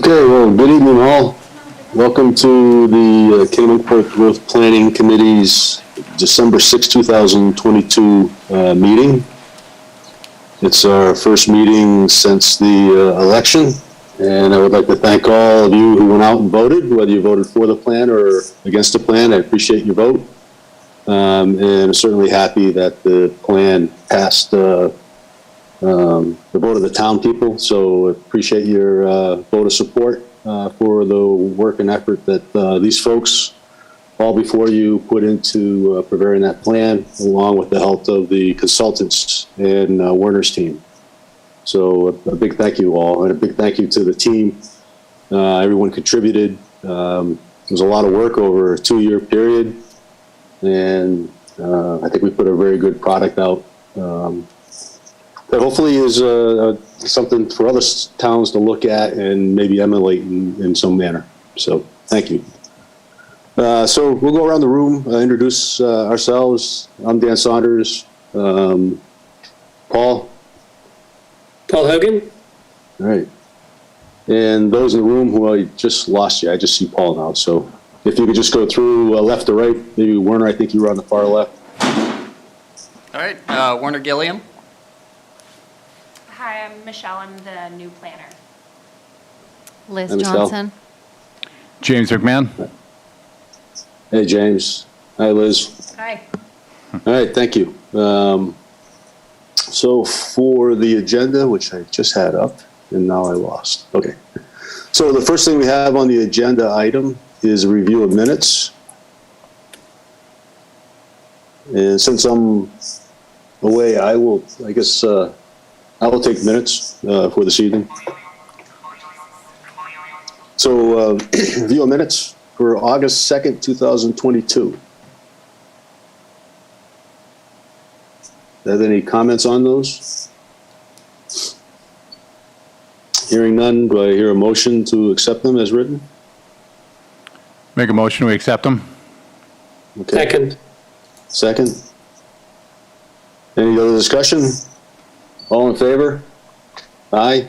Okay, well, good evening all. Welcome to the Kennebunkport Growth Planning Committee's December 6, 2022 meeting. It's our first meeting since the election, and I would like to thank all of you who went out and voted, whether you voted for the plan or against the plan. I appreciate your vote, and I'm certainly happy that the plan passed the vote of the town people. So appreciate your vote of support for the work and effort that these folks all before you put into preparing that plan, along with the help of the consultants and Werner's team. So a big thank you all, and a big thank you to the team. Everyone contributed. It was a lot of work over a 2-year period, and I think we put a very good product out. That hopefully is something for other towns to look at and maybe emulate in some manner. So thank you. So we'll go around the room, introduce ourselves. I'm Dan Saunders. Paul? Paul Hogan. All right. And those in the room who I just lost you, I just see Paul now. So if you could just go through left to right, maybe Werner, I think you were on the far left. All right, Werner Gilliam. Hi, I'm Michelle. I'm the new planner. Liz Hi, Michelle. Johnson. James McMahon. Hey, James. Hi, Liz. Hi. All right, thank you. So for the agenda, which I just had up, and now I lost. Okay. So the first thing we have on the agenda item is a review of minutes. And since I'm away, I will take minutes for this evening. So review of minutes for August 2nd, 2022. Have any comments on those? Hearing none, do I hear a motion to accept them as written? Make a motion, we accept them. Okay. Second. Second. Any other discussion? All in favor? Aye?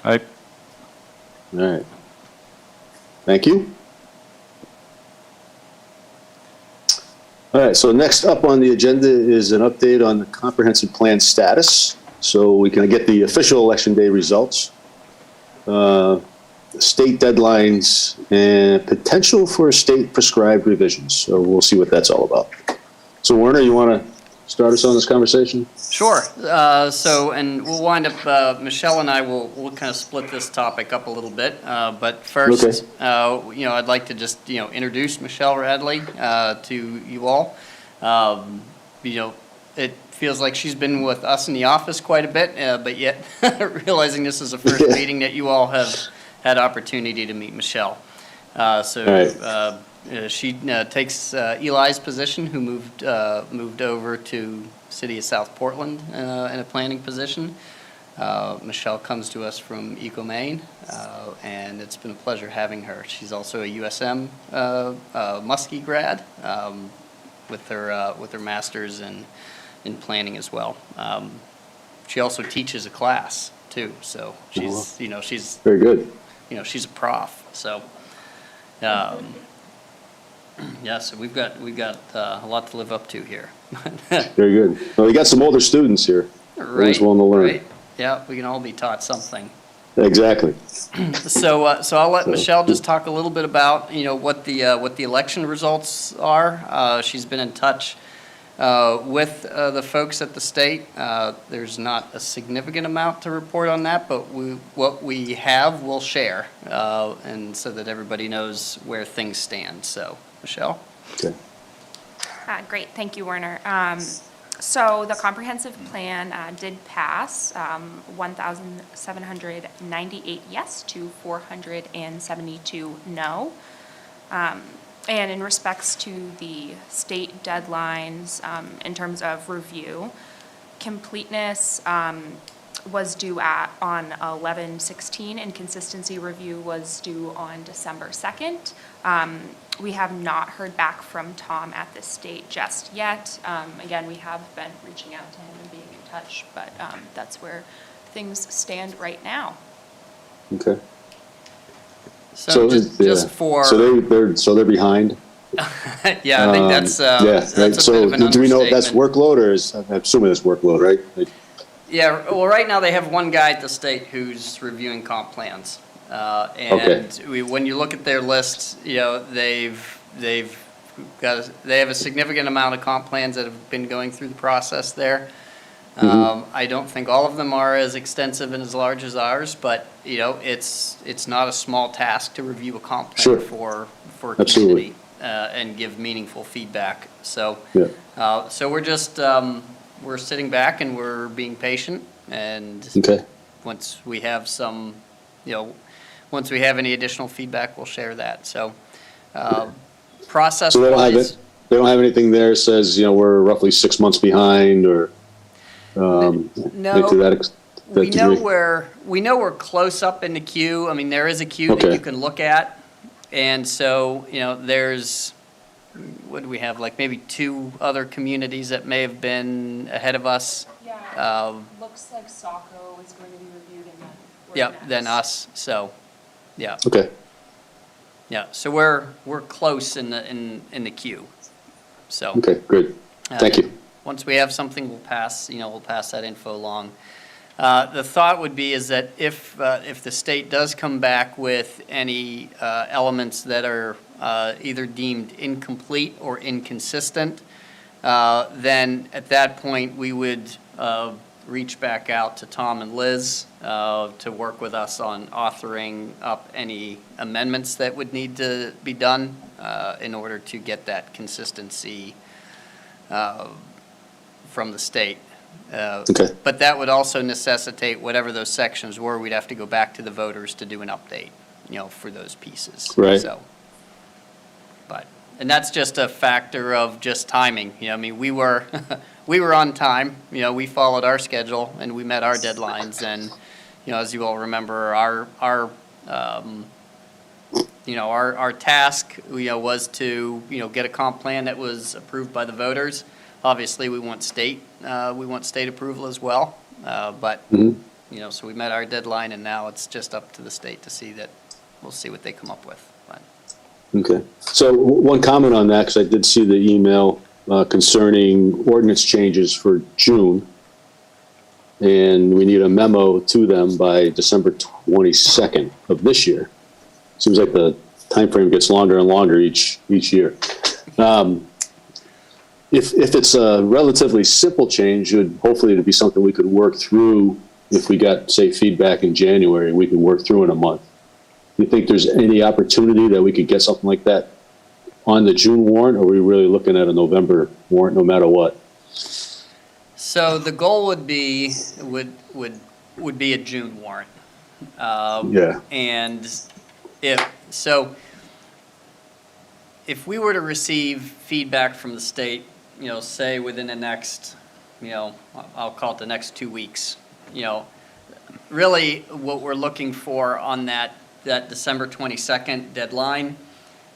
Aye. All right. Thank you. All right, so next up on the agenda is an update on the comprehensive plan status. So we can get the official election day results, state deadlines, and potential for state prescribed revisions. So we'll see what that's all about. So Werner, you want to start us on this conversation? Sure. And we'll wind up, Michelle and I will kind of split this topic up a little bit. But first, Okay. I'd like to just, introduce Michelle Radley to you all. It feels like she's been with us in the office quite a bit, but yet realizing this is the first meeting that you all have had opportunity to meet Michelle. She takes Eli's position, who moved over to City of South Portland in a planning position. Michelle comes to us from EcoMaine, and it's been a pleasure having her. She's also a USM Muskie grad with her master's in planning as well. She also teaches a class too, so she's she's Very good. She's a prof. So. So we've got a lot to live up to here. Very good. Well, you got some older students here. Right. Always willing to learn. Right. Yeah, we can all be taught something. Exactly. So I'll let Michelle just talk a little bit about what the election results are. She's been in touch with the folks at the state. There's not a significant amount to report on that, but what we have we'll share, and so that everybody knows where things stand. So, Michelle. Okay. Great. Thank you, Werner. So the comprehensive plan did pass 1,798 yes to 472 no. And in respects to the state deadlines, in terms of review, completeness was due on 11/16, and consistency review was due on December 2nd. We have not heard back from Tom at this state just yet. Again, we have been reaching out to him and being in touch, but that's where things stand right now. Okay. So just yeah. for, So they're behind? yeah, I think that's, Yeah, right. that's a bit So of an do we know if that's understatement. workload, or I'm assuming it's workload, right? Yeah, well, right now they have one guy at the state who's reviewing comp plans. And when you look at their list, you know, they have a significant amount of comp plans that have been going through the process there. I don't think all of them are as extensive and as large as ours, but, you know, it's not a small task to review a comp plan Sure. for a Absolutely. community, and give meaningful feedback. So, Yeah, so we're just, we're sitting back and we're being patient, and okay. once we have some, you know, once we have any additional feedback, we'll share that. So, process So wise. they don't have anything there that says, you know, we're roughly 6 months behind, or, anything to that We know degree? we're close up in the queue. I mean, there is a queue that Okay. you can look at. And so, you know, there's, what do we have, like maybe 2 other communities that may have been ahead of us. Yeah, looks like Saco is going to be reviewed and then we're Yep, than next. us, so, yeah, Okay, yeah. So we're close in the queue, so. okay, good. Thank you. Once we have something, we'll pass that info along. The thought would be is that if the state does come back with any elements that are either deemed incomplete or inconsistent, then at that point, we would reach back out to Tom and Liz to work with us on authoring up any amendments that would need to be done in order to get that consistency from the state. Okay. But that would also necessitate whatever those sections were, we'd have to go back to the voters to do an update, you know, for those pieces. Right. So, but, and that's just a factor of just timing, you know, I mean, we were, we were on time, you know, we followed our schedule and we met our deadlines, and, you know, as you all remember, our task, you know, was to, you know, get a comp plan that was approved by the voters. Obviously, we want state approval as well, but, Mhm. you know, so we met our deadline, and now it's just up to the state to see that, we'll see what they come up with. But, Okay. So one comment on that, because I did see the email concerning ordinance changes for June, and we need a memo to them by December 22nd of this year. Seems like the timeframe gets longer and longer each year. If it's a relatively simple change, hopefully it'd be something we could work through. If we got, say, feedback in January, we could work through in a month. Do you think there's any opportunity that we could get something like that on the June warrant, or are we really looking at a November warrant no matter what? so the goal would be a June warrant. Yeah. And if we were to receive feedback from the state, you know, say within the next, you know, I'll call it the next 2 weeks, you know, really what we're looking for on that December 22nd deadline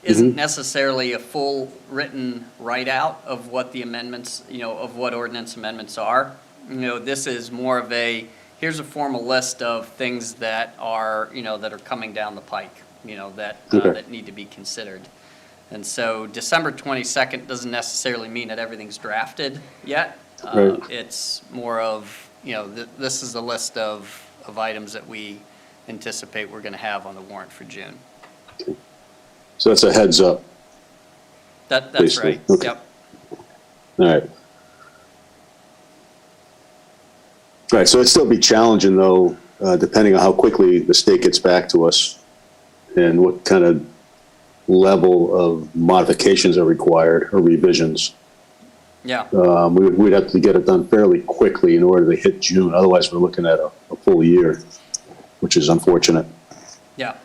isn't necessarily a full written write-out of what the amendments, you know, of what ordinance amendments are. You know, this is more of here's a formal list of things that are, you know, that are coming down the pike, you know, that need to be considered. And so December 22nd doesn't necessarily mean that everything's drafted yet. Right. It's more of, you know, this is a list of items that we anticipate we're going to have on the warrant for June. So that's a heads up. That's Basically, right. okay. Yep. All right. All right, so it'd still be challenging, though, depending on how quickly the state gets back to us and what kind of level of modifications are required or revisions. Yeah. We'd have to get it done fairly quickly in order to hit June. Otherwise, we're looking at a full year, which is unfortunate. Yeah.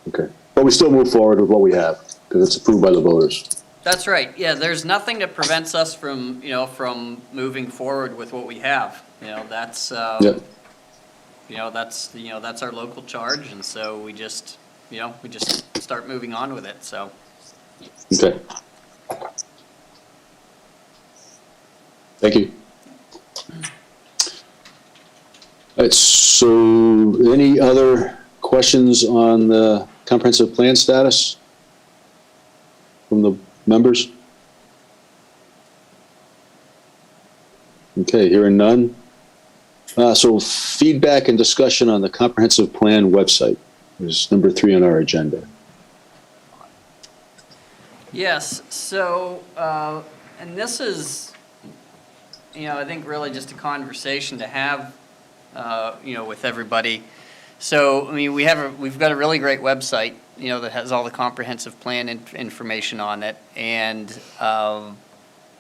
Okay. But we still move forward with what we have because it's approved by the voters. That's right. Yeah, there's nothing that prevents us from, you know, from moving forward with what we have. You know, that's, Yep. you know, that's our local charge, and so we just start moving on with it, so. Okay. Thank you. All right, so any other questions on the comprehensive plan status from the members? Okay, hearing none. So feedback and discussion on the comprehensive plan website is number 3 on our agenda. Yes, so, and this is, I think really just a conversation to have, with everybody. So, I mean, we've got a really great website, that has all the comprehensive plan information on it. And,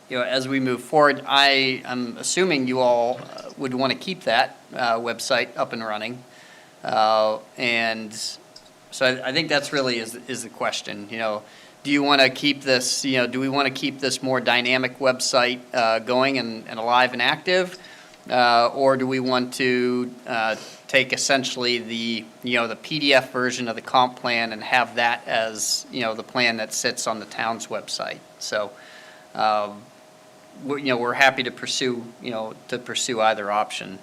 as we move forward, I'm assuming you all would want to keep that website up and running. And so I think that's really is the question, do you want to keep this, do we want to keep this more dynamic website going and alive and active? Or do we want to take essentially the PDF version of the comp plan and have that as, the plan that sits on the town's website? So, we're happy to pursue either option.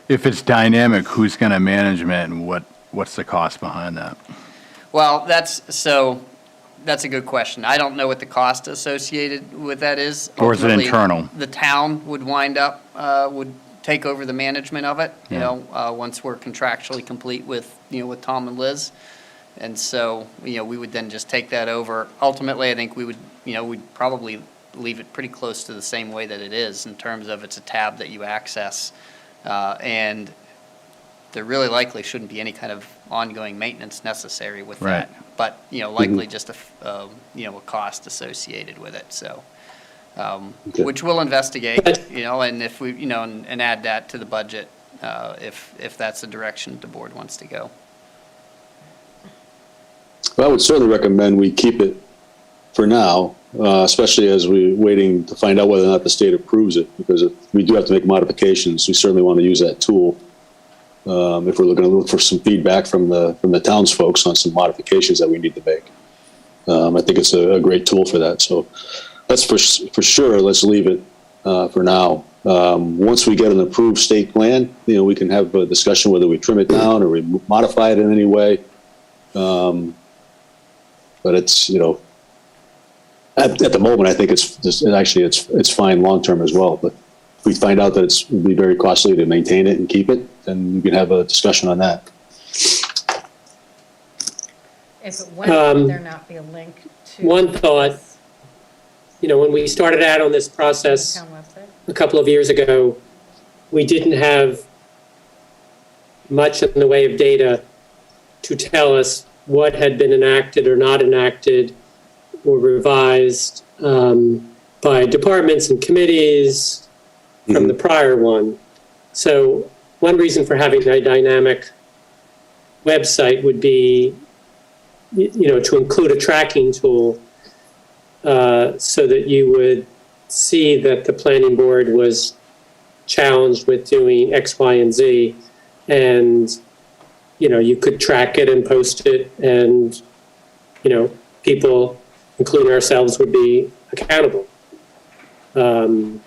If it's dynamic, who's going to manage it and what's the cost behind that? Well, that's a good question. I don't know what the cost associated with that is. Or is it Ultimately, internal? The town would wind up, would take over the management of it, once we're contractually complete with Tom and Liz. And so, we would then just take that over. Ultimately, I think we would, we'd probably leave it pretty close to the same way that it is in terms of it's a tab that you access. And there really likely shouldn't be any kind of ongoing maintenance necessary with Right. that. But, likely just a cost associated with it, so. Okay. Which we'll investigate, and if we, and add that to the budget, if that's the direction the board wants to go. Well, I would certainly recommend we keep it for now, especially as we're waiting to find out whether or not the state approves it, because if we do have to make modifications, we certainly want to use that tool. If we're looking to look for some feedback from the townsfolk on some modifications that we need to make. I think it's a great tool for that. So that's for sure. Let's leave it for now. Once we get an approved state plan, we can have a discussion whether we trim it down or we modify it in any way. But it's, at the moment, I think it's fine long-term as well. But if we find out that it would be very costly to maintain it and keep it, then we can have a discussion on that. If it went, would there not be a link to? One thought, when we started out on this process Town website? a couple of years ago, we didn't have much in the way of data to tell us what had been enacted or not enacted or revised by departments and committees from the prior one. So one reason for having a dynamic website would be, to include a tracking tool so that you would see that the planning board was challenged with doing X, Y, and Z. And, you could track it and post it and, people, including ourselves, would be accountable. That's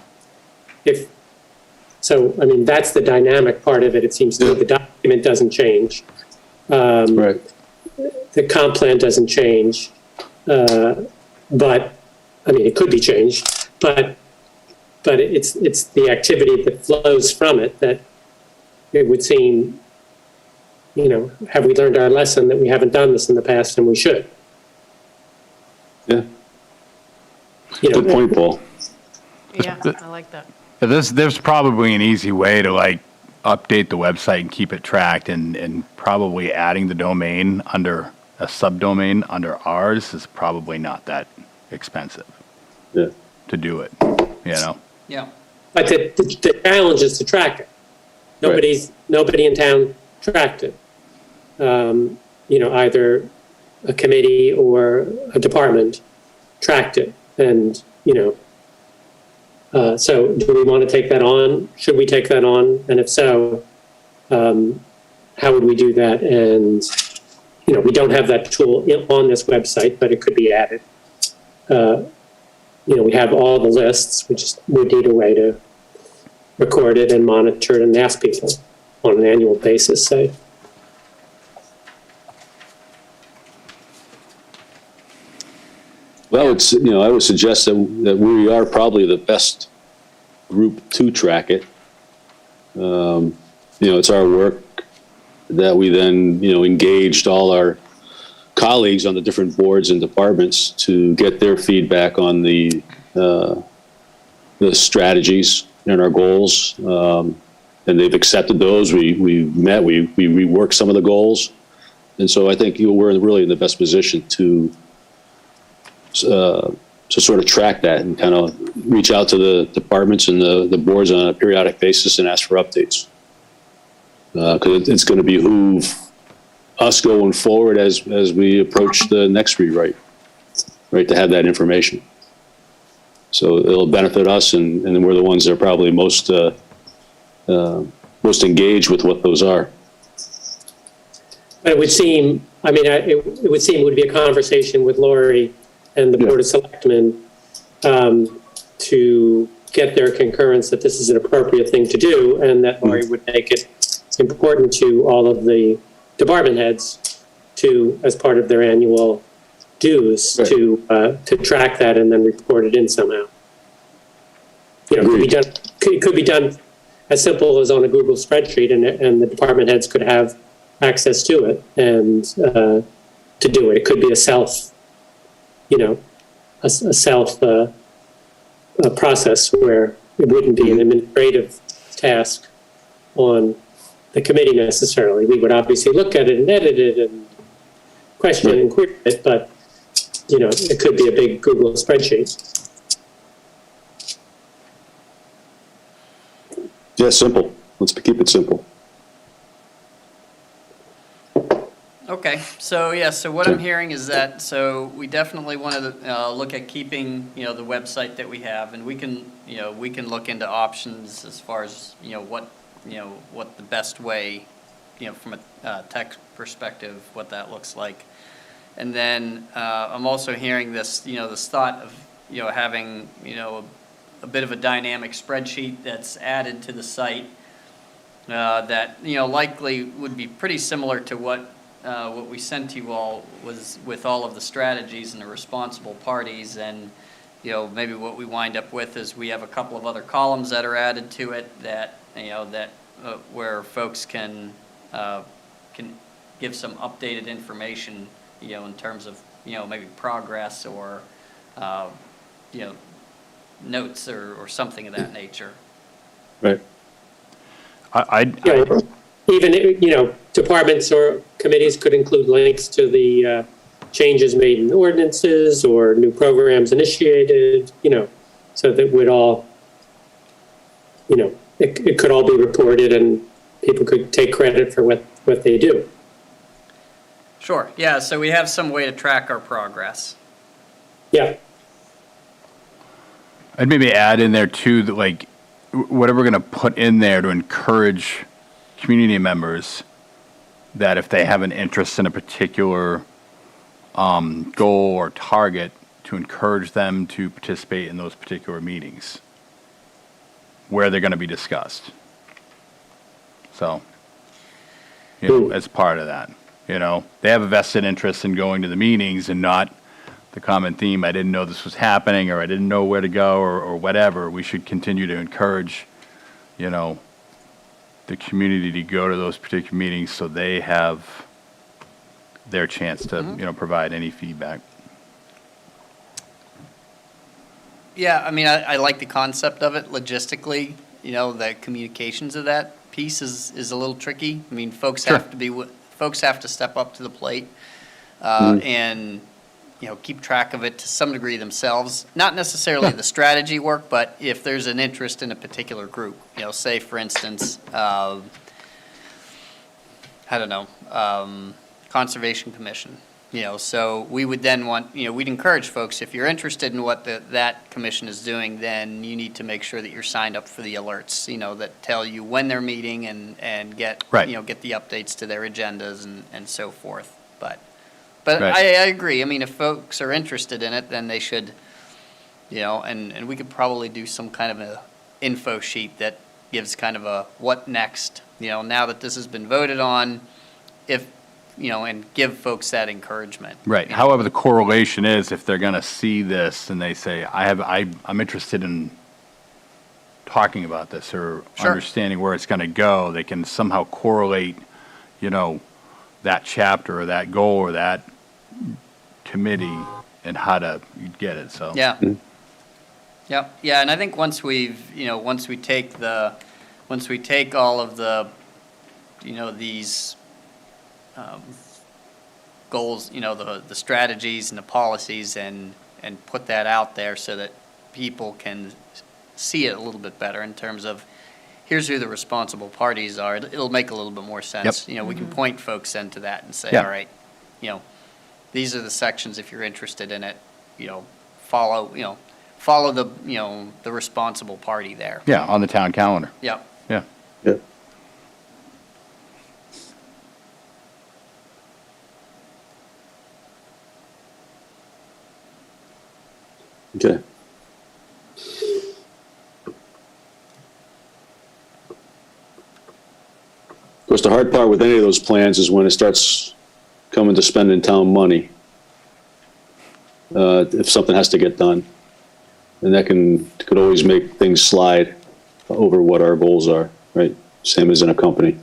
the dynamic part of it. It seems to me the document doesn't change. Right. The comp plan doesn't change. But, it could be changed, but it's the activity that flows from it that it would seem, have we learned our lesson that we haven't done this in the past and we should? Yeah. Good point, Paul. Yeah, I like that. There's probably an easy way to update the website and keep it tracked, and probably adding the domain under a subdomain under ours is probably not that expensive. Yeah. To do it, Yeah. But the challenge is to track it. Nobody in town tracked it. Either a committee or a department tracked it. And, so do we want to take that on? Should we take that on? And if so, how would we do that? And, we don't have that tool on this website, but it could be added. We have all the lists. We need a way to record it and monitor it and ask people on an annual basis, say. Well, I would suggest that we are probably the best group to track it. It's our work that we then, engaged all our colleagues on the different boards and departments to get their feedback on the strategies and our goals. And they've accepted those. We reworked some of the goals. And so I think we're really in the best position to sort of track that and kind of reach out to the departments and the boards on a periodic basis and ask for updates. Because it's going to behoove us going forward as we approach the next rewrite, right, to have that information. So it'll benefit us, and we're the ones that are probably most engaged with what those are. It would seem, it would seem it would be a conversation with Lori and the Board of Selectmen to get their concurrence that this is an appropriate thing to do, and that Lori would make it important to all of the department heads to, as part of their annual dues, right, to track that and then report it in somehow. It could be done as simple as on a Google spreadsheet, and the department heads could have access to it and to do it. It could be a self process where it wouldn't be an administrative task on the committee necessarily. We would obviously look at it and edit it and question and query it, but it could be a big Google spreadsheet. Yeah, simple. Let's keep it simple. Okay, so what I'm hearing is that, so we definitely want to look at keeping, the website that we have, and we can look into options as far as, what the best way, from a tech perspective, what that looks like. And then I'm also hearing this, this thought of, having, a bit of a dynamic spreadsheet that's added to the site that, likely would be pretty similar to what we sent to you all was with all of the strategies and the responsible parties. And, maybe what we wind up with is we have a couple of other columns that are added to it that, where folks can give some updated information, in terms of, maybe progress or, notes or something of that nature. Right. Even, departments or committees could include links to the changes made in ordinances or new programs initiated, so that would all, it could all be reported and people could take credit for what they do. Sure, yeah, so we have some way to track our progress. Yeah. I'd maybe add in there too that whatever we're going to put in there to encourage community members that if they have an interest in a particular goal or target, to encourage them to participate in those particular meetings where they're going to be discussed. So, as part of that, they have a vested interest in going to the meetings and not the common theme, I didn't know this was happening, or I didn't know where to go, or whatever. We should continue to encourage, the community to go to those particular meetings so they have their chance to, provide any feedback. Yeah, I like the concept of it logistically. The communications of that piece is a little tricky. Folks Sure. folks have to step up to the plate and keep track of it to some degree themselves. Not necessarily the strategy work, but if there's an interest in a particular group, say for instance, Conservation Commission. So we would then want, we'd encourage folks, if you're interested in what that commission is doing, then you need to make sure that you're signed up for the alerts, that tell you when they're meeting and get, Right. Get the updates to their agendas and so forth. But Right. I agree. If folks are interested in it, then they should, and we could probably do some kind of a info sheet that gives kind of a what next, now that this has been voted on, if and give folks that encouragement. Right. However, the correlation is if they're going to see this and they say, I'm interested in talking about this or Sure. understanding where it's going to go, they can somehow correlate, that chapter or that goal or that committee and how to get it. So Yeah. Yep. Yeah, and I think once we take all of the, these goals, the strategies and the policies and put that out there so that people can see it a little bit better in terms of, here's who the responsible parties are, it'll make a little bit more sense. Yep. We can point folks into that and say, Yeah. all right, these are the sections if you're interested in it, follow the responsible party there. yeah, on the town calendar. Yep. Yeah. Yeah. Okay. Of course, the hard part with any of those plans is when it starts coming to spending town money. If something has to get done. And that could always make things slide over what our goals are, right? Same as in a company.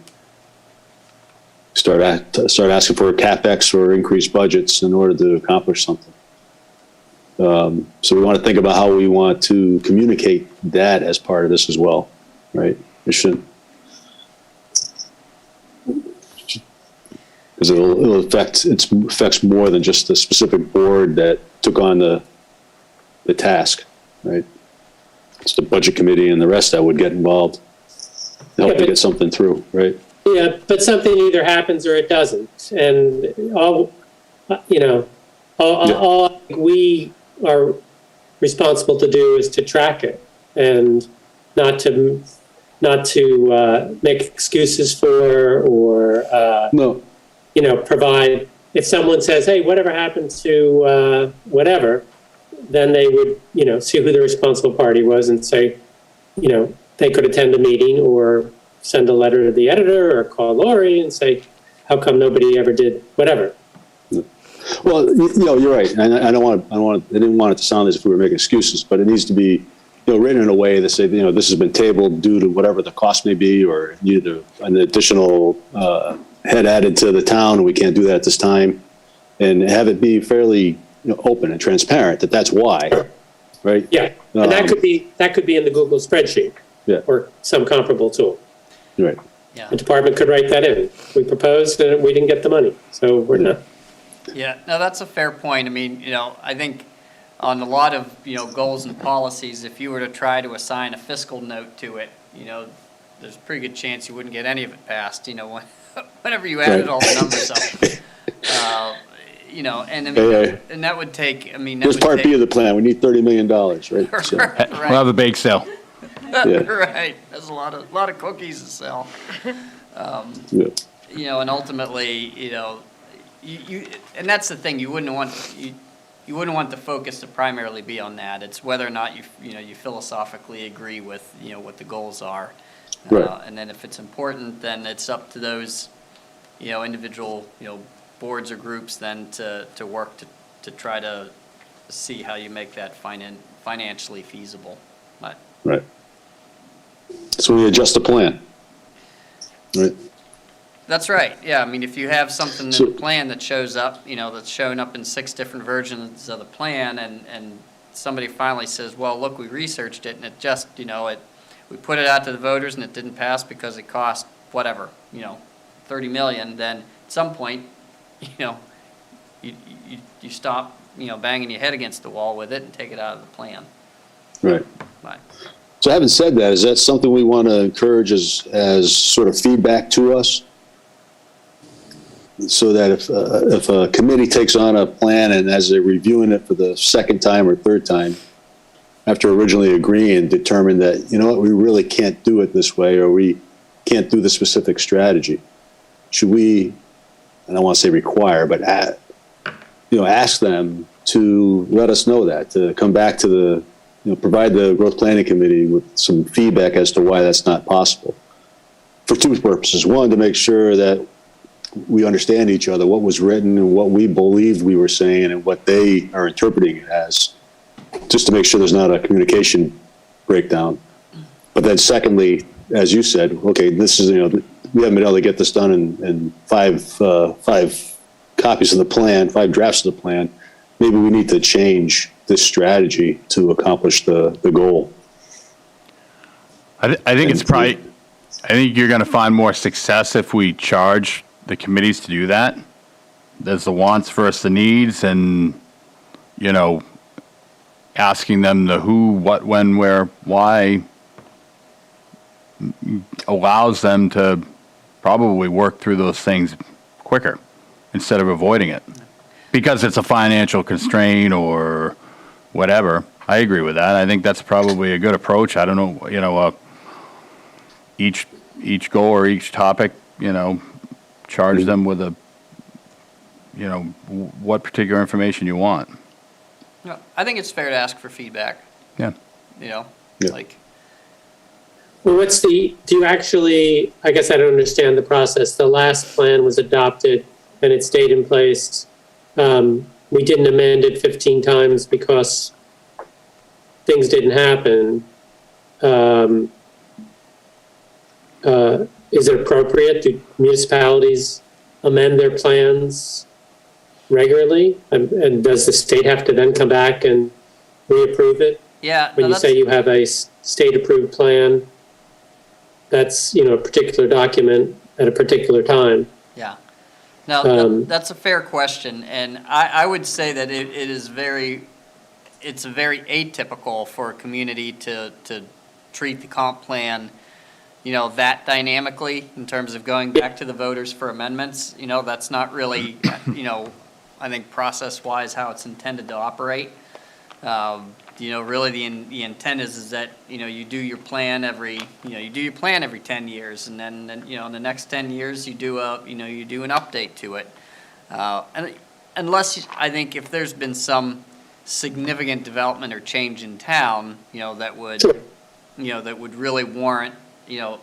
Start asking for CapEx or increased budgets in order to accomplish something. So we want to think about how we want to communicate that as part of this as well, right? It shouldn't, because it affects more than just the specific board that took on the task, right? It's the budget committee and the rest that would get involved to help to get something through, right? Yeah, but something either happens or it doesn't. And all we are responsible to do is to track it and not to make excuses for or No. provide. If someone says, hey, whatever happened to whatever, then they would, see who the responsible party was and say, they could attend a meeting or send a letter to the editor or call Lori and say, how come nobody ever did whatever? Well, you're right. And I didn't want it to sound as if we were making excuses, but it needs to be, written in a way that say, this has been tabled due to whatever the cost may be, or either an additional head added to the town, and we can't do that at this time, and have it be fairly open and transparent that that's why, right? Yeah, and that could be in the Google spreadsheet, Yeah. or some comparable tool. Right. Yeah. The department could write that in. We proposed and we didn't get the money, so we're not. Yeah, no, that's a fair point. I mean, I think on a lot of, goals and policies, if you were to try to assign a fiscal note to it, there's a pretty good chance you wouldn't get any of it passed, whenever you added all the numbers up. And I mean, and that would take, Here's part B of the plan. We need $30 million, right? So, Right. We'll have a bake sale. Yeah. Right, there's a lot of cookies to sell. yeah. And ultimately, you and that's the thing, you wouldn't want the focus to primarily be on that. It's whether or not you philosophically agree with, what the goals are. Right. And then if it's important, then it's up to those, individual, boards or groups then to work to try to see how you make that financially feasible. But Right. So we adjust the plan. Right. that's right, yeah, I mean, if you have something in So- the plan that shows up, that's showing up in 6 different versions of the plan, and somebody finally says, well, look, we researched it, and it just, we put it out to the voters, and it didn't pass because it cost whatever, 30 million, then at some point, you stop, banging your head against the wall with it and take it out of the plan. Right. But, So having said that, is that something we want to encourage as sort of feedback to us? So that if a committee takes on a plan and as they're reviewing it for the second time or third time, after originally agreeing, determine that, we really can't do it this way, or we can't do the specific strategy. Should we, I don't want to say require, but ask them to let us know that, to come back to the, provide the growth planning committee with some feedback as to why that's not possible. For 2 purposes. One, to make sure that we understand each other, what was written and what we believed we were saying and what they are interpreting it as, just to make sure there's not a communication breakdown. But then secondly, as you said, okay, this is, we haven't been able to get this done in five copies of the plan, 5 drafts of the plan. Maybe we need to change this strategy to accomplish the goal. I think it's probably, I think you're going to find more success if we charge the committees to do that. There's the wants versus the needs, and, asking them the who, what, when, where, why allows them to probably work through those things quicker instead of avoiding it. Because it's a financial constraint or whatever. I agree with that. I think that's probably a good approach. I don't know, each goal or each topic, charge them with what particular information you want. No, I think it's fair to ask for feedback, Yeah. Yeah. like, Well, do you actually, I guess I don't understand the process. The last plan was adopted and it stayed in place. We didn't amend it 15 times because things didn't happen. Is it appropriate? Do municipalities amend their plans regularly? And does the state have to then come back and reapprove it? yeah. When no, you that's- say you have a state-approved plan, that's, a particular document at a particular time. Yeah. Now, that's a fair question, and I would say that it's very atypical for a community to treat the comp plan, that dynamically in terms of going back to the voters for amendments. That's not really, I think process-wise how it's intended to operate. Really the intent is that, you do your plan every 10 years, and then in the next 10 years, you do an update to it. And unless, I think if there's been some significant development or change in town, that would, Sure. That would really warrant,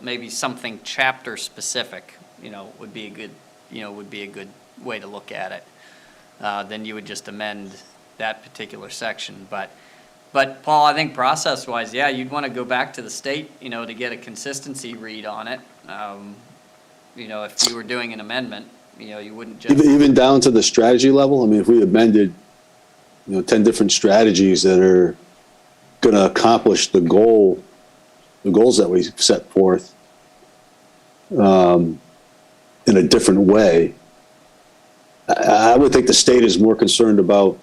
maybe something chapter specific, would be a good way to look at it. Then you would just amend that particular section. But Paul, I think process-wise, yeah, you'd want to go back to the state, to get a consistency read on it. If you were doing an amendment, you wouldn't just. Even down to the strategy level, I mean, if we amended, 10 different strategies that are going to accomplish the goals that we set forth in a different way, I would think the state is more concerned about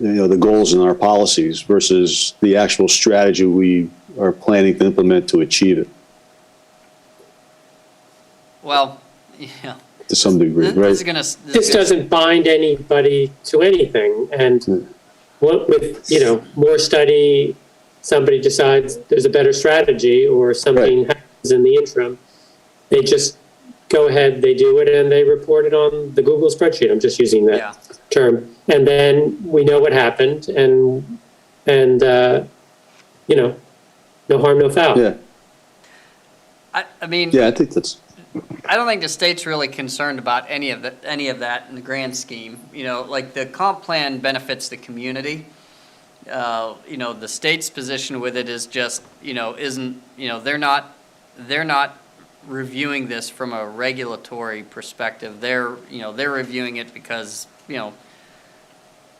the goals in our policies versus the actual strategy we are planning to implement to achieve it. Well, To some degree, right? This doesn't bind anybody to anything. And what with, more study, somebody decides there's a better strategy or something happens in the interim, they just go ahead, they do it, and they report it on the Google spreadsheet. I'm just using that term. And then we know what happened, and no harm, no foul. Yeah. I mean. Yeah, I think that's. I don't think the state's really concerned about any of that in the grand scheme. Like the comp plan benefits the community. The state's position with it is just, they're not reviewing this from a regulatory perspective. They're reviewing it because,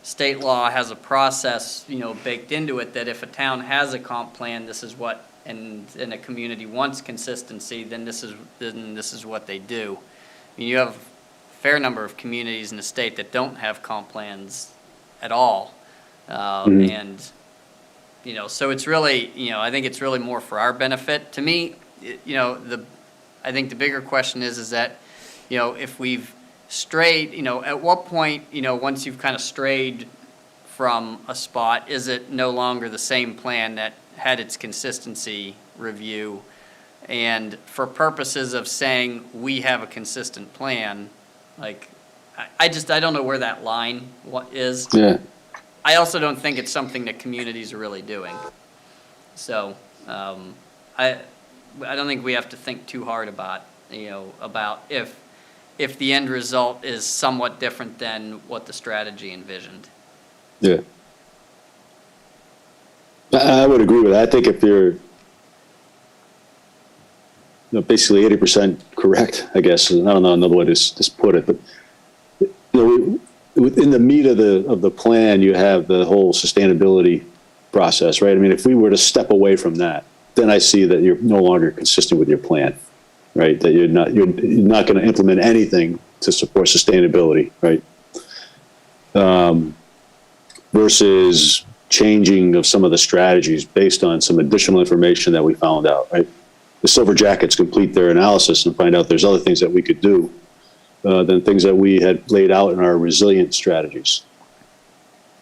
state law has a process, baked into it that if a town has a comp plan, this is what, and a community wants consistency, then this is what they do. I mean, you have a fair number of communities in the state that don't have comp plans at all. And, so it's really, I think it's really more for our benefit. To me, I think the bigger question is that, if we've strayed, at what point, once you've kind of strayed from a spot, is it no longer the same plan that had its consistency review? And for purposes of saying we have a consistent plan, like, I don't know where that line is. Yeah. I also don't think it's something that communities are really doing. So, I don't think we have to think too hard about, about if if the end result is somewhat different than what the strategy envisioned. Yeah. I would agree with that. I think if you're, basically 80% correct, I guess. I don't know another way to put it, but within the meat of the plan, you have the whole sustainability process, right? I mean, if we were to step away from that, then I see that you're no longer consistent with your plan, right? That you're not going to implement anything to support sustainability, right? Versus changing of some of the strategies based on some additional information that we found out, right? The Silver Jackets complete their analysis and find out there's other things that we could do than things that we had laid out in our resilient strategies.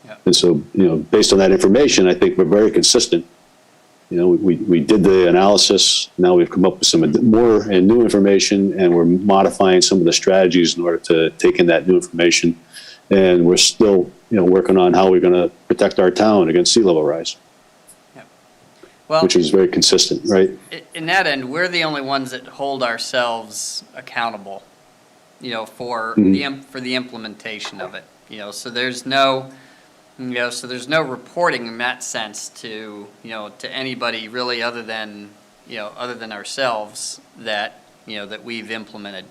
Yeah. And so, based on that information, I think we're very consistent. We did the analysis. Now we've come up with some more and new information, and we're modifying some of the strategies in order to take in that new information. And we're still, working on how we're going to protect our town against sea level rise. Well, which is very consistent, right? in that end, we're the only ones that hold ourselves accountable, for the implementation of it. So there's no, reporting in that sense to anybody really other than ourselves that that we've implemented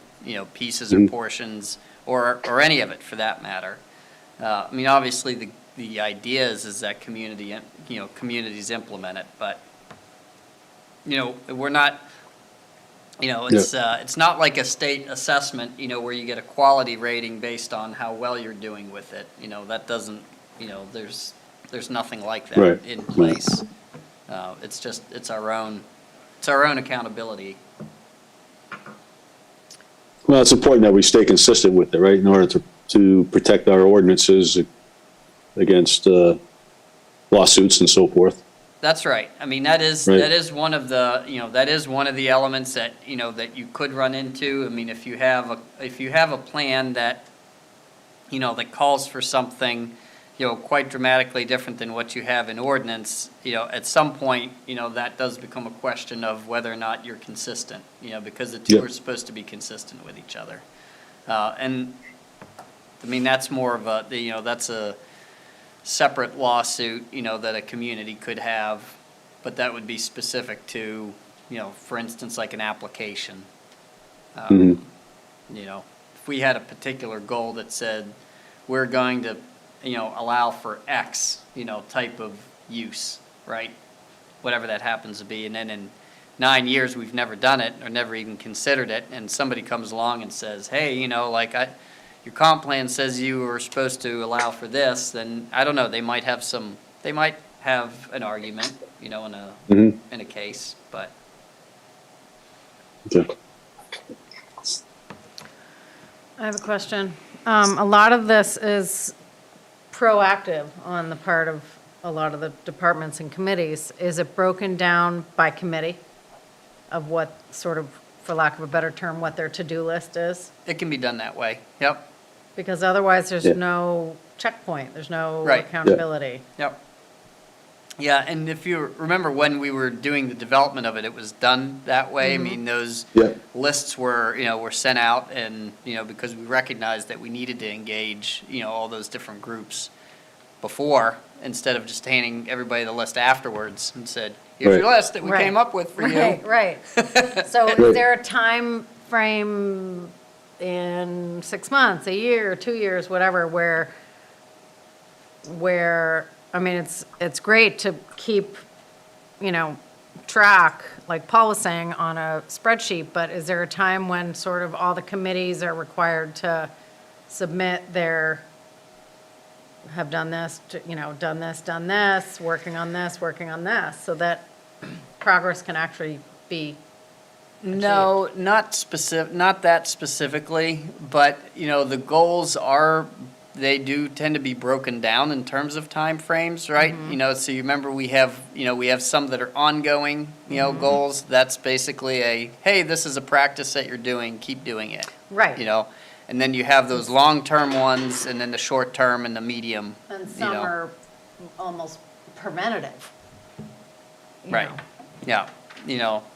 pieces or portions or any of it for that matter. I mean, obviously the idea is that communities implement it, but we're not. It's not like a state assessment, where you get a quality rating based on how well you're doing with it. That doesn't. There's nothing like that in place. It's our own accountability. Well, it's important that we stay consistent with it, right, in order to protect our ordinances against lawsuits and so forth. That's right. I mean, that is one of the elements that that you could run into. I mean, if you have a plan that that calls for something quite dramatically different than what you have in ordinance, at some point that does become a question of whether or not you're consistent. Because the two are supposed to be consistent with each other, and I mean that's more of a that's a separate lawsuit, that a community could have, but that would be specific to, for instance, like an application. If we had a particular goal that said we're going to, allow for X, type of use, right? Whatever that happens to be, and then in 9 years we've never done it or never even considered it, and somebody comes along and says, hey, your comp plan says you were supposed to allow for this, then I don't know, they might have an argument, in a case, but. Okay. I have a question. A lot of this is proactive on the part of a lot of the departments and committees. Is it broken down by committee of what sort of, for lack of a better term, what their to-do list is? It can be done that way, yep. Because otherwise, there's no checkpoint, there's no Right. accountability. Yep. Yeah, and if you remember when we were doing the development of it, it was done that way. I mean, those lists were, were sent out and, because we recognized that we needed to engage, all those different groups before, instead of just handing everybody the list afterwards and said, here's your list that we came up with for you. Right. So is there a time frame in 6 months, a year, 2 years, whatever, where I mean, it's great to keep, track, like Paul was saying, on a spreadsheet, but is there a time when sort of all the committees are required to submit have done this, done this, working on this, so that progress can actually be No, not that specifically, but, the goals they do tend to be broken down in terms of time frames, right? So you remember we have some that are ongoing, goals. That's basically hey, this is a practice that you're doing, keep doing it. Right. And then you have those long-term ones, and then the short-term and the medium. And some are almost preventative. Right. Yeah.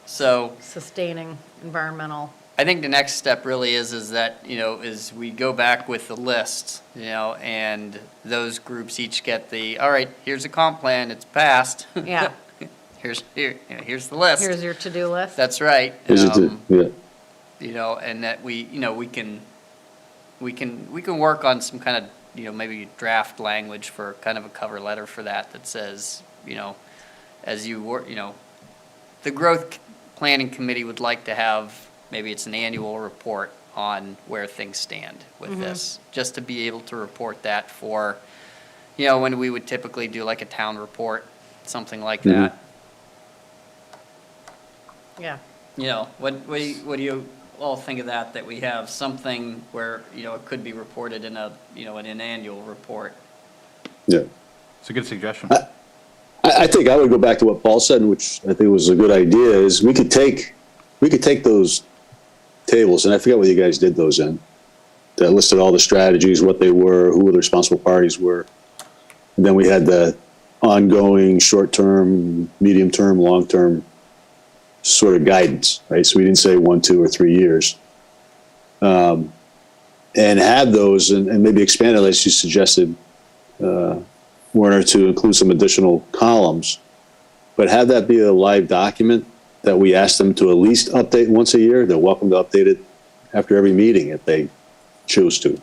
So sustaining environmental. I think the next step really is that, is we go back with the list, and those groups each get all right, here's a comp plan, it's passed. Yeah. Here's the list. Here's your to-do list. That's right. Is it, yeah, And that we can work on some kind of, maybe draft language for kind of a cover letter for that says, as you work, the growth planning committee would like to have, maybe it's an annual report on where things stand with this, just to be able to report that for, when we would typically do like a town report, something like that. Yeah. What do you all think of that we have something where, it could be reported in in an annual report? yeah. It's a good suggestion. I think I would go back to what Paul said, which I think was a good idea, is we could take those tables, and I forget what you guys did those in, that listed all the strategies, what they were, who the responsible parties were. And then we had the ongoing short-term, medium-term, long-term sort of guidance, right? So we didn't say 1, 2, or 3 years. And have those and maybe expand it, as you suggested, Werner, to include some additional columns, but have that be a live document that we ask them to at least update once a year. They're welcome to update it after every meeting if they choose to.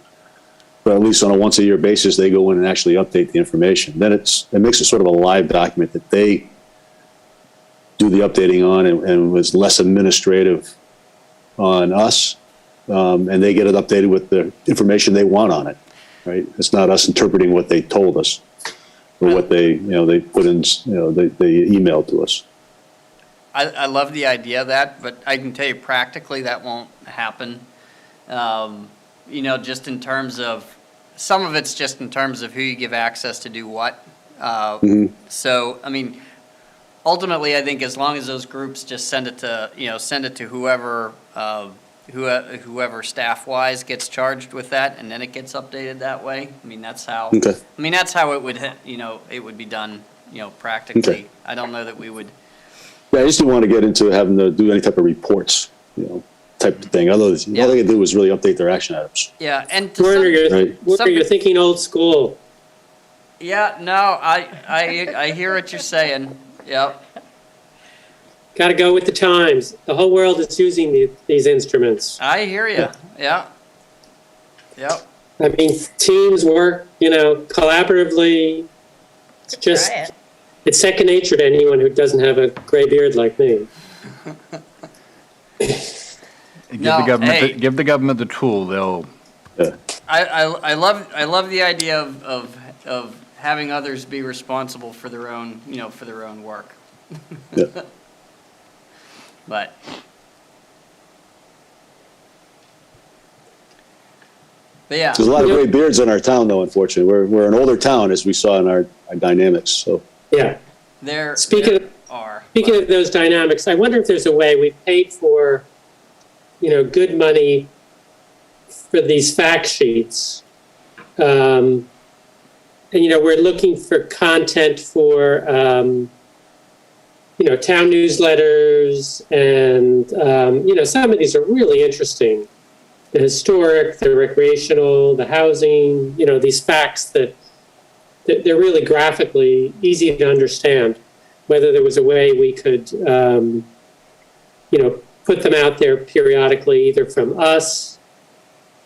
But at least on a once a year basis, they go in and actually update the information. Then it makes it sort of a live document that they do the updating on, and was less administrative on us. And they get it updated with the information they want on it, right? It's not us interpreting what they told us or what they put in, they emailed to us. I love the idea of that, but I can tell you practically that won't happen. Just in terms of, some of it's just in terms of who you give access to do what. So, I mean, ultimately, I think as long as those groups just send it to whoever, whoever staff-wise gets charged with that, and then it gets updated that way. I mean, that's how. Okay. I mean, that's how it would, it would be done, practically. Okay. I don't know that we would. Yeah, I just didn't want to get into having to do any type of reports, type of thing. Otherwise, all they could do was really update their action items. Yeah, and to Werner, Right. you're thinking old school. Yeah, no, I hear what you're saying. Yep. Got to go with the times. The whole world is using these instruments. I hear you. Yeah. Yep. I mean, teams work, collaboratively. It's just, Try it. it's second nature to anyone who doesn't have a gray beard like me. Give the government the tool. They'll. Yeah. I love the idea of having others be responsible for their own work. Yeah. But yeah. There's a lot of gray beards in our town, though, unfortunately. We're an older town, as we saw in our dynamics, so. Yeah. Speaking of those dynamics, I wonder if there's a way we paid for, good money for these fact sheets. And, we're looking for content for, town newsletters, and, some of these are really interesting. The historic, the recreational, the housing, these facts that they're really graphically easy to understand. Whether there was a way we could, put them out there periodically, either from us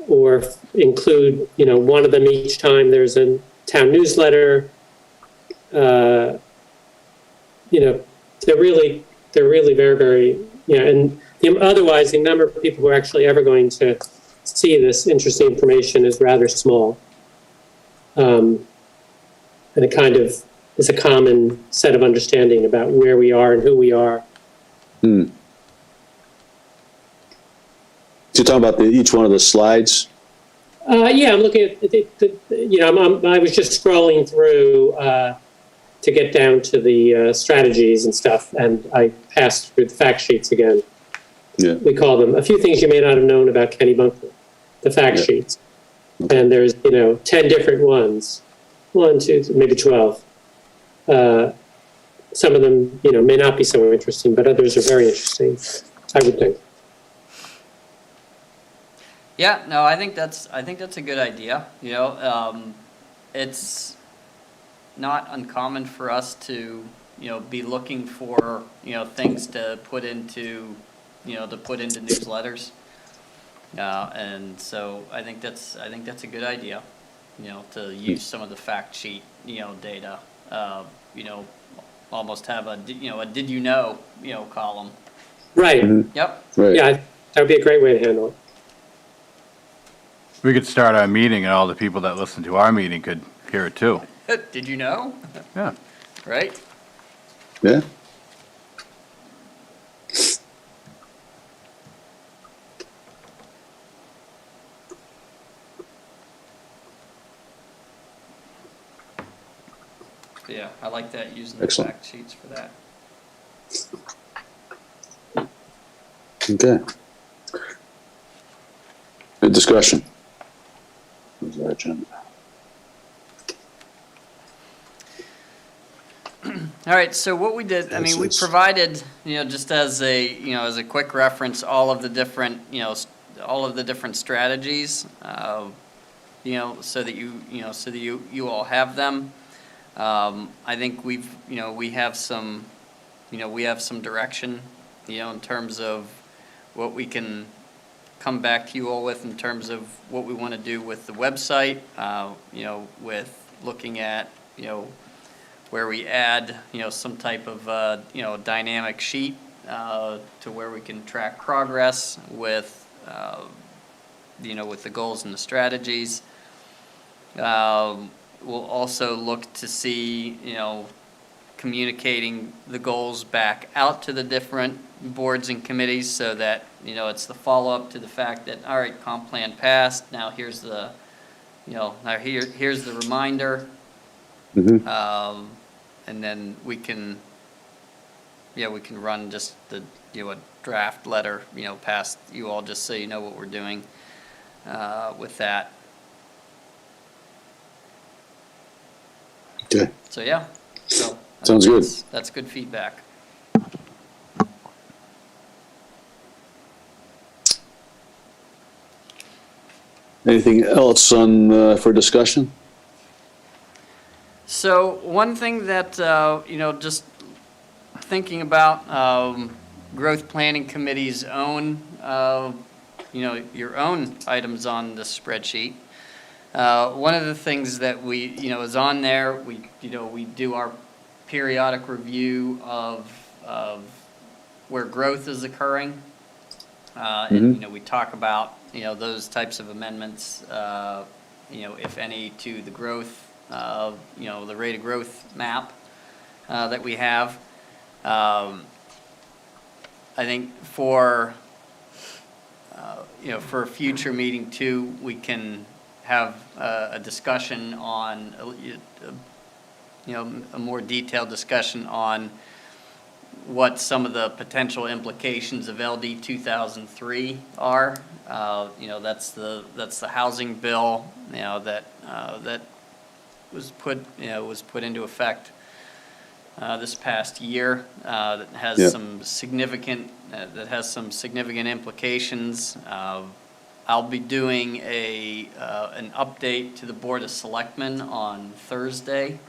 or include, one of them each time there's a town newsletter. They're really very, very, and otherwise the number of people who are actually ever going to see this interesting information is rather small. And it kind of is a common set of understanding about where we are and who we are. So you're talking about each one of the slides? Yeah, I'm looking at, I was just scrolling through to get down to the strategies and stuff, and I passed through the fact sheets again. Yeah. We call them a few things you may not have known about Kennebunkport, the fact sheets. And there's, 10 different ones. 1, 2, maybe 12. Some of them, may not be so interesting, but others are very interesting, I would think. Yeah, no, I think that's a good idea. It's not uncommon for us to, be looking for, things to put into, newsletters. And so I think that's a good idea, to use some of the fact sheet, data, you know, almost have a, a did you know, column. Right. Yep. Right. Yeah, that would be a great way to handle it. We could start our meeting and all the people that listen to our meeting could hear it too. Did you know? Yeah. Right? Yeah. Yeah, I like that, using the Excellent. fact sheets for that. Okay. Good discussion. Where's our agenda? All right, so what we did, I mean, we Yes, yes. provided, just as a quick reference, all of the different, all of the different strategies, so that you all have them. I think we have some, direction, in terms of what we can come back to you all with in terms of what we want to do with the website, with looking at, where we add, some type of, dynamic sheet, to where we can track progress with, with the goals and the strategies. We'll also look to see, communicating the goals back out to the different boards and committees so that, it's the follow-up to the fact that, all right, comp plan passed, now here's the, here's the reminder. Mhm. And then we can run just the, a draft letter, past you all, just so you know what we're doing, with that. Okay. So, yeah, so. I Sounds think good. That's good feedback. Anything else on, for discussion? So one thing that, just thinking about, growth planning committee's own, your own items on the spreadsheet. One of the things that we, is on there, we do our periodic review of where growth is occurring. And, we talk about, those types of amendments, if any, to the growth, the rate of growth map, that we have. I think for, for a future meeting too, we can have a discussion on, a more detailed discussion on what some of the potential implications of LD 2003 are. That's the housing bill, that was put into effect this past year, that has Yeah. some significant implications. I'll be doing an update to the Board of Selectmen on Thursday,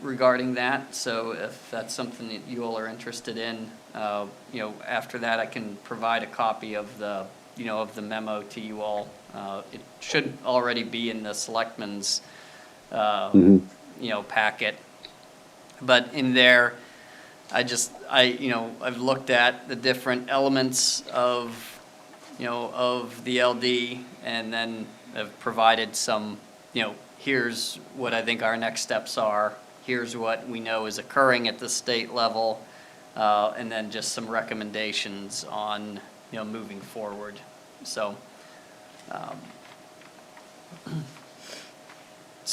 regarding that. So if that's something that you all are interested in, after that I can provide a copy of the, of the memo to you all. It should already be in the Selectmen's, packet. But in there, I've looked at the different elements of, of the LD, and then I've provided some, here's what I think our next steps are. Here's what we know is occurring at the state level, and then just some recommendations on, moving forward. So,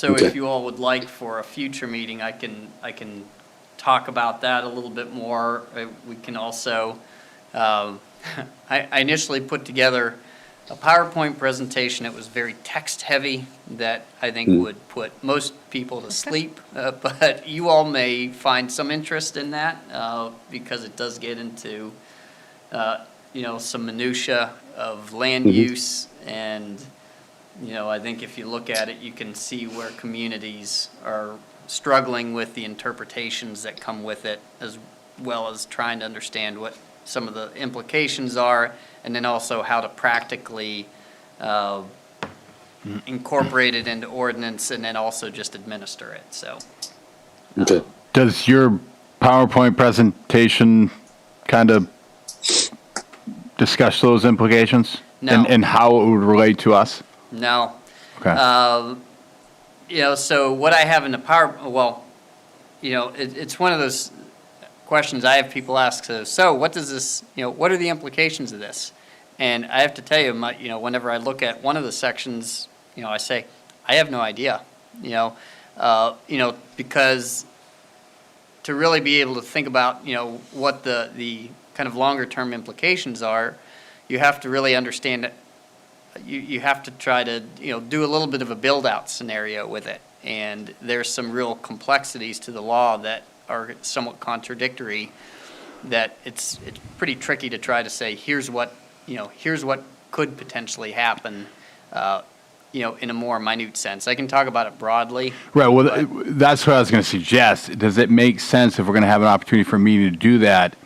Okay. if you all would like for a future meeting, I can talk about that a little bit more. We can also, I initially put together a PowerPoint presentation. It was very text heavy, that I think would put most people to sleep, but you all may find some interest in that, because it does get into some minutia of land use, and, I think if you look at it, you can see where communities are struggling with the interpretations that come with it, as well as trying to understand what some of the implications are, and then also how to practically incorporate it into ordinance, and then also just administer it, so. Okay. Does your PowerPoint presentation kind of discuss those implications? No. And how it would relate to us? No. Okay. So what I have in the it's one of those questions I have people ask, so what does this, what are the implications of this? And I have to tell you, whenever I look at one of the sections, I say, I have no idea, because to really be able to think about, what the kind of longer term implications are, you have to really understand it. You have to try to, do a little bit of a build-out scenario with it. And there's some real complexities to the law that are somewhat contradictory, that it's pretty tricky to try to say, here's what could potentially happen, in a more minute sense. I can talk about it broadly. Right, well, that's what I was going to suggest. Does it make sense, if we're going to have an opportunity for a meeting to do that,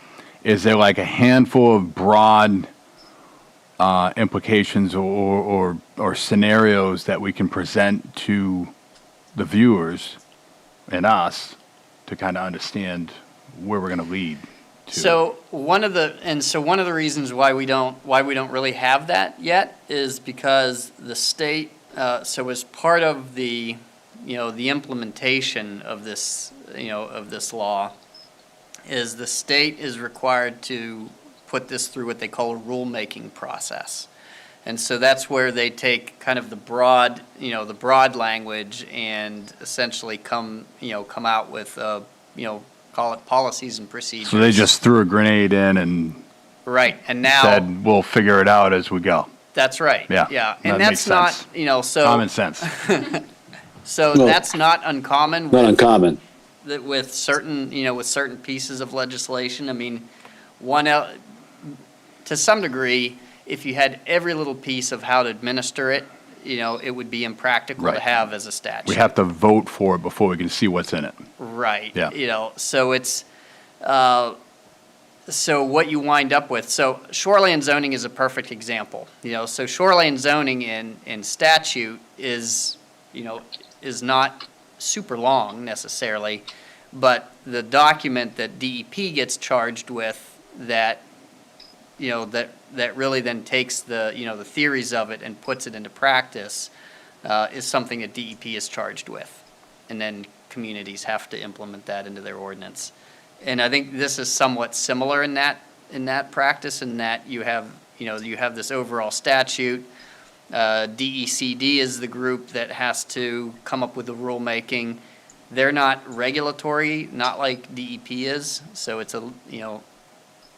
is there like a handful of broad implications or scenarios that we can present to the viewers and us to kind of understand where we're going to lead to? So one of the reasons why we don't really have that yet is because the state, so as part of the implementation of this, of this law, is the state is required to put this through what they call a rulemaking process. And so that's where they take kind of the broad language and essentially come out with, call it policies and procedures. So they just threw a grenade in and right, and now said, we'll figure it out as we go. That's right. Yeah, Yeah, that and makes that's sense. not, so. Common sense. So No. that's not uncommon. Not uncommon. With certain, with certain pieces of legislation. I mean, to some degree, if you had every little piece of how to administer it, it would be impractical to Right. have as a statute. We have to vote for it before we can see what's in it. Right. Yeah. So it's, so what you wind up with, so shoreline zoning is a perfect example. So shoreline zoning in statute is not super long necessarily, but the document that DEP gets charged with that really then takes the, the theories of it and puts it into practice, is something that DEP is charged with. And then communities have to implement that into their ordinance. And I think this is somewhat similar in that practice, in that you have this overall statute. DECD is the group that has to come up with the rulemaking. They're not regulatory, not like DEP is, so it's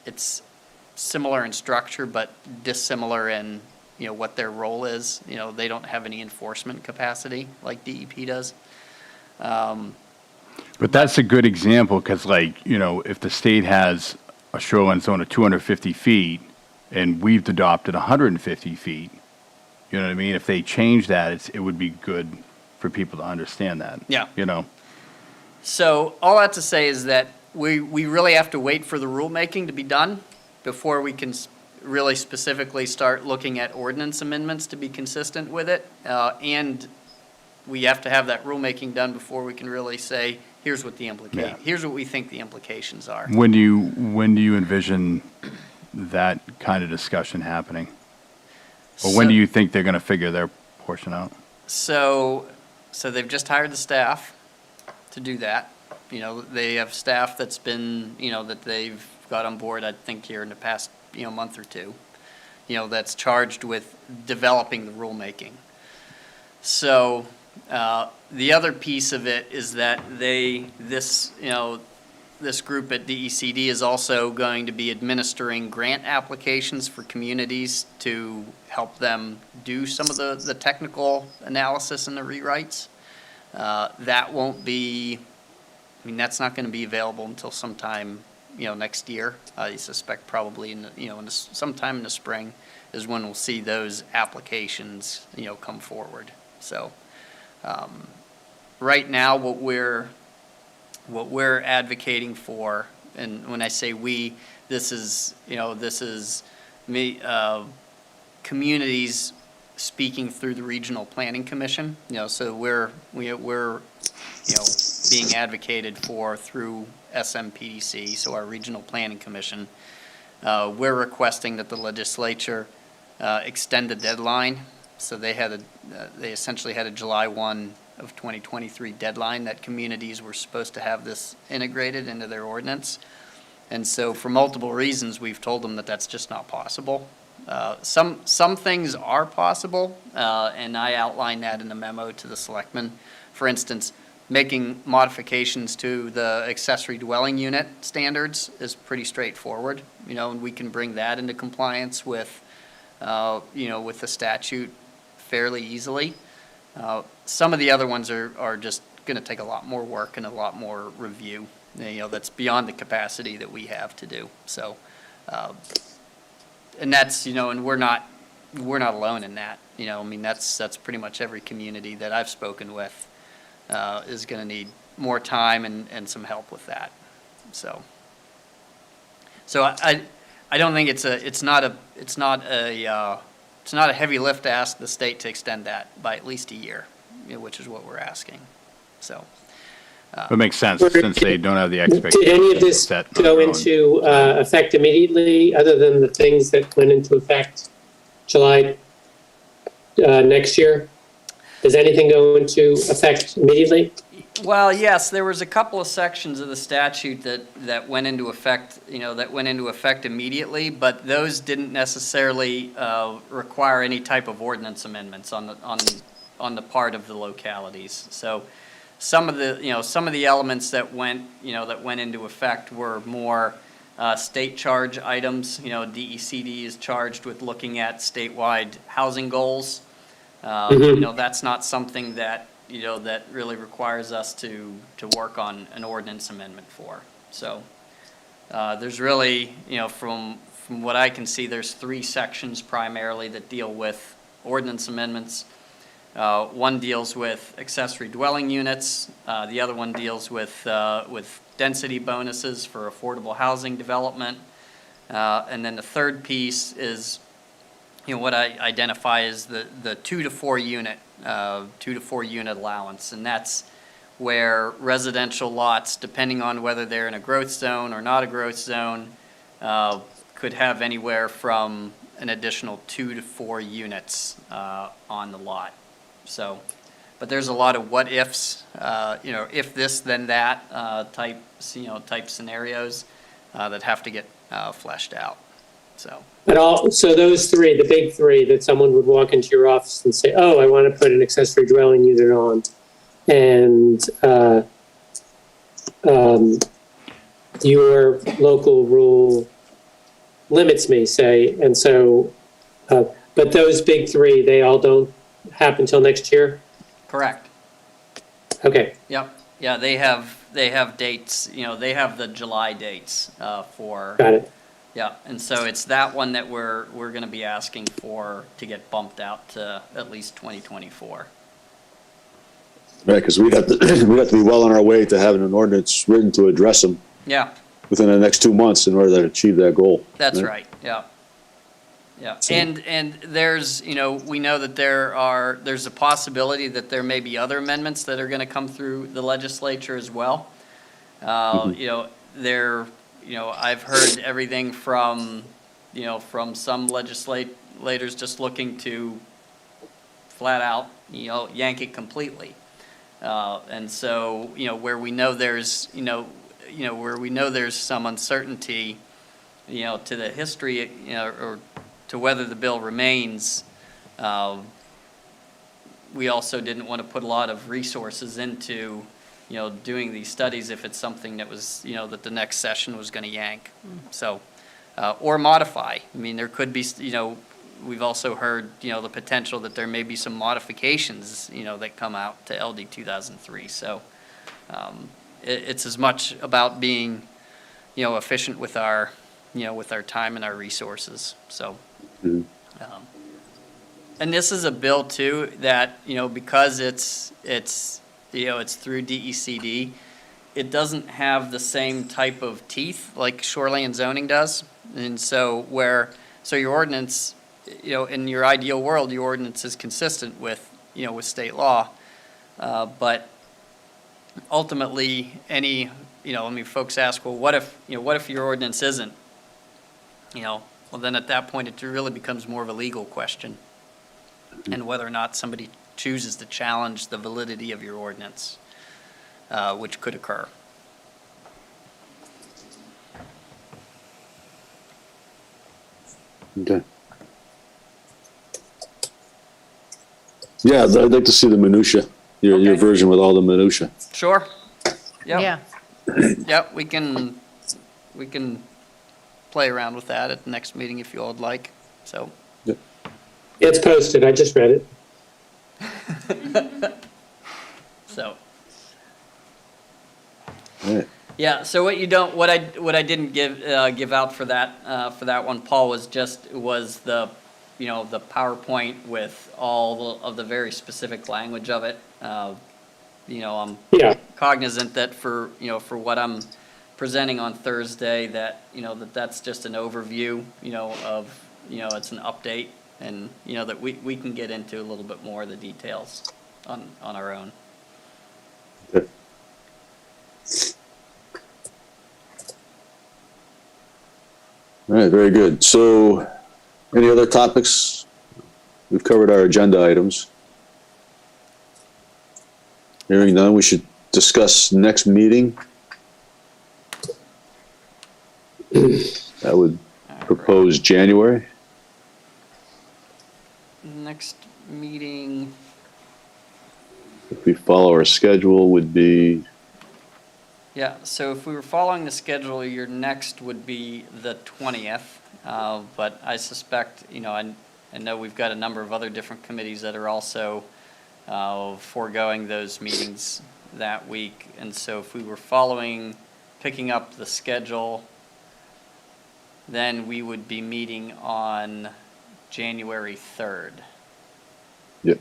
it's similar in structure, but dissimilar in, what their role is. They don't have any enforcement capacity like DEP does. But that's a good example, because if the state has a shoreline zone of 250 feet and we've adopted 150 feet, you know what I mean? If they change that, it would be good for people to understand that. Yeah. You So all that to say is that we really have to wait for the rulemaking to be done before we can really specifically start looking at ordinance amendments to be consistent with it. And we have to have that rulemaking done before we can really say, here's what here's what we think the implications are. When do you envision that kind of discussion happening? Or when do you think they're going to figure their portion out? So they've just hired the staff to do that. They have staff that's been, that they've got on board, I think, here in the past, month or two, that's charged with developing the rulemaking. So the other piece of it is that this group at DECD is also going to be administering grant applications for communities to help them do some of the technical analysis and the rewrites. That won't be, that's not going to be available until sometime, next year. I suspect probably sometime in the spring is when we'll see those applications, come forward. So, right now, what we're advocating for, and when I say we, this is me, communities speaking through the Regional Planning Commission, so we're being advocated for through SMPDC, so our Regional Planning Commission. We're requesting that the legislature extend the deadline. So they essentially had a July 1 of 2023 deadline that communities were supposed to have this integrated into their ordinance. And so for multiple reasons, we've told them that that's just not possible. Some things are possible, and I outlined that in the memo to the selectmen. For instance, making modifications to the accessory dwelling unit standards is pretty straightforward, and we can bring that into compliance with, with the statute fairly easily. Some of the other ones are just going to take a lot more work and a lot more review, that's beyond the capacity that we have to do. So, and that's, and we're not alone in that, that's pretty much every community that I've spoken with is going to need more time and some help with that. So I don't think it's not a heavy lift to ask the state to extend that by at least a year, which is what we're asking. So. It makes sense since they don't have the expectations. Did any of this set on go their own. into effect immediately, other than the things that went into effect July next year? Does anything go into effect immediately? Well, yes, there was a couple of sections of the statute that went into effect, immediately, but those didn't necessarily require any type of ordinance amendments on the part of the localities. So some of the elements that went into effect were more state charge items. DECD is charged with looking at statewide housing goals. That's not something that that really requires us to work on an ordinance amendment for. So there's really, from what I can see, there's 3 sections primarily that deal with ordinance amendments. One deals with accessory dwelling units. The other one deals with density bonuses for affordable housing development. And then the third piece is what I identify as the 2 to 4 unit allowance, and that's where residential lots, depending on whether they're in a growth zone or not a growth zone, could have anywhere from an additional 2 to 4 units on the lot. So, but there's a lot of what ifs, if this then that type scenarios that have to get fleshed out. So those 3, the big 3 that someone would walk into your office and say, "Oh, I want to put an accessory dwelling unit on," and your local rule limits me, say, and so, but those big 3, they all don't happen till next year? Correct. Okay. Yep. Yeah, they have dates. They have the July dates for. Got it. Yeah, and so it's that one that we're going to be asking for to get bumped out to at least 2024. Right, because we'd have to be well on our way to having an ordinance written to address them Yeah, within the next 2 months in order to achieve that goal. that's right. Yeah. Yeah, and there's, we know that there's a possibility that there may be other amendments that are going to come through the legislature as well. I've heard everything from some legislators just looking to flat out, yank it completely. And so, where we know there's, some uncertainty, to the history, or to whether the bill remains, we also didn't want to put a lot of resources into, doing these studies if it's something that was, that the next session was going to yank. So, or modify. I mean, there could be, we've also heard, the potential that there may be some modifications, that come out to LD 2003. So, it's as much about being, efficient with our, with our time and our resources, so. Mhm. And this is a bill too, that, because it's through DECD, it doesn't have the same type of teeth like shoreline zoning does. And so so your ordinance, in your ideal world, your ordinance is consistent with, with state law. But ultimately, folks ask, well, what if your ordinance isn't? Well, then at that point, it really becomes more of a legal question. And whether or not somebody chooses to challenge the validity of your ordinance, which could occur. Okay. Yeah, I'd like to see the minutia, your Okay. version with all the minutia. Sure. Yep. Yeah, Yep, we can play around with that at the next meeting if you all would like, so. It's posted. I just read it. So, All right. yeah, so what I didn't give out for that one, Paul, was the, the PowerPoint with all of the very specific language of it. I'm Yeah. cognizant that for what I'm presenting on Thursday, that, that's just an overview, of, it's an update, and, that we can get into a little bit more of the details on our own. Okay. All right, very good. So, any other topics? We've covered our agenda items. Hearing none, we should discuss next meeting. I would propose January. Next meeting, If we follow our schedule, would be, yeah, so if we were following the schedule, your next would be the 20th. But I suspect, I know we've got a number of other different committees that are also foregoing those meetings that week. And so if we were picking up the schedule, then we would be meeting on January 3rd. yep.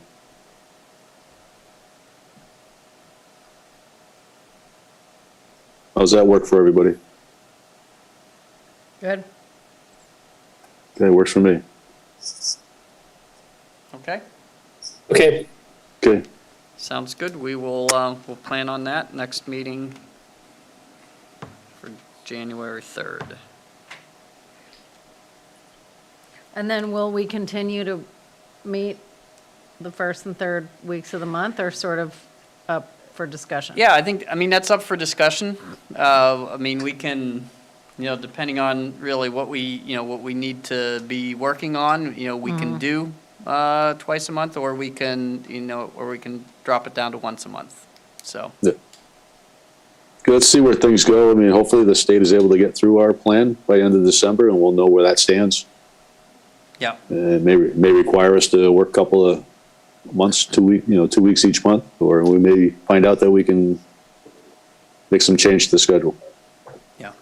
How's that work for everybody? good. Okay, works for me. Okay, Okay. Okay, sounds good. We'll plan on that next meeting for January 3rd. And then will we continue to meet the first and third weeks of the month, or sort of up for discussion? Yeah, that's up for discussion. We can, depending on really what we need to be working on, we can do twice a month, or we can, drop it down to once a month. So, yeah. Okay, let's see where things go. I mean, hopefully the state is able to get through our plan by end of December, and we'll know where that stands. yeah, It may require us to work a couple of months, 2 weeks each month, or we may find out that we can make some change to the schedule. yeah.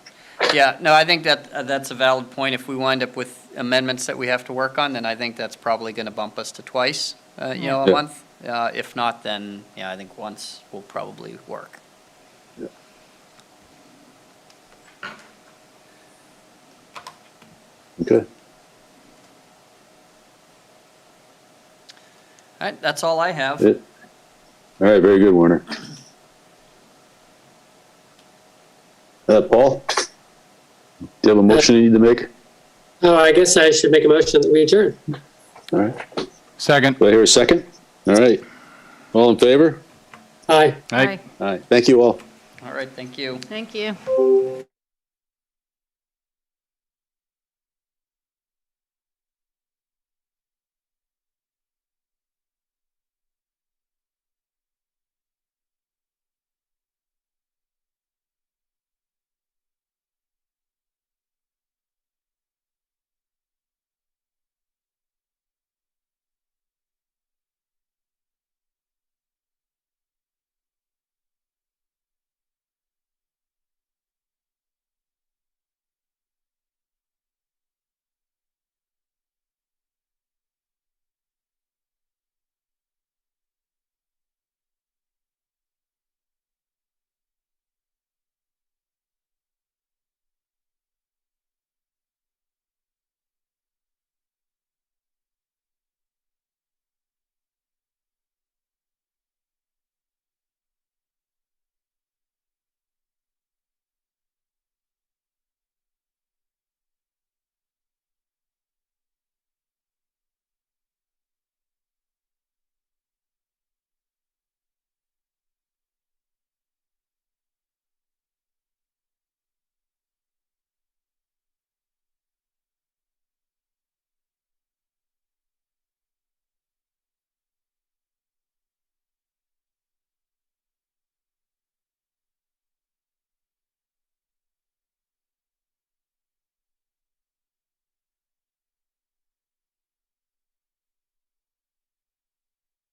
Yeah, no, I think that's a valid point. If we wind up with amendments that we have to work on, then I think that's probably going to bump us to twice, a Yeah. month. If not, then, I think once will probably work. Okay. All right, that's all I have. All right, very good, Werner. Paul, do you have a motion you need to make? Oh, I guess I should make a motion that we adjourn. All right. Second. Do I hear a second? All right. All in favor? Aye. Aye. All right. Thank you all. All right, thank you. Thank you.